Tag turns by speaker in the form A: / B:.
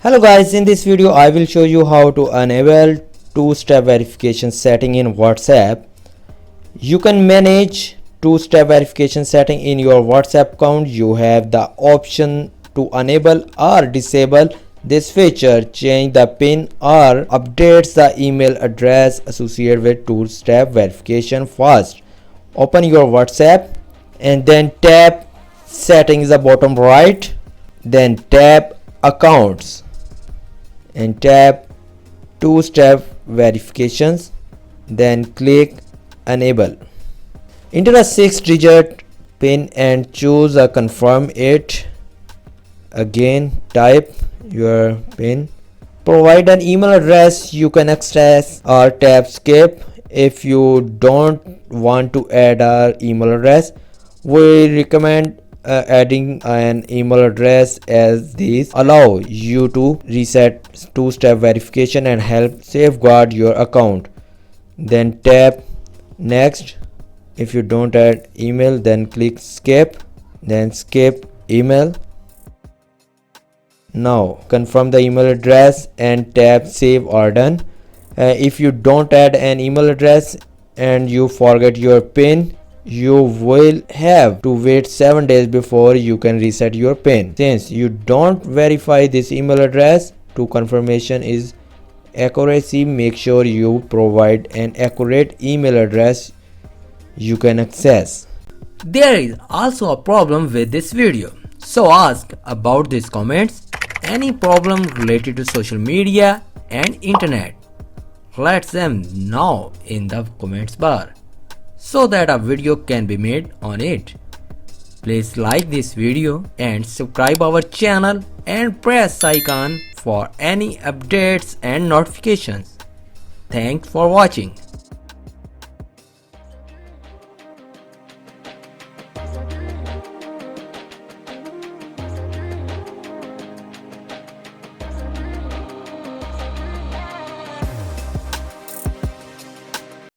A: Hello guys, in this video I will show you how to enable two-step verification setting in WhatsApp. You can manage two-step verification setting in your WhatsApp account. You have the option to enable or disable this feature, change the PIN or updates the email address associated with two-step verification. First, open your WhatsApp and then tap settings at the bottom right, then tap accounts and tap two-step verifications, then click enable. Enter a 6-digit PIN and choose a confirm it. Again type your PIN. Provide an email address you can access or tap skip. If you don't want to add our email address, we recommend adding an email address, as these allow you to reset two-step verification and help safeguard your account. Then tap next. If you don't add email, then click skip, then skip email. Now confirm the email address and tap save or done. If you don't add an email address and you forget your PIN, you will have to wait 7 days before you can reset your PIN. Since you don't verify this email address, to confirmation is accuracy, make sure you provide an accurate email address you can access.
B: There is also a problem with this video, so ask about these comments. Any problem related to social media and internet, let them know in the comments bar so that a video can be made on it. Please like this video and subscribe our channel and press icon for any updates and notifications. Thanks for watching.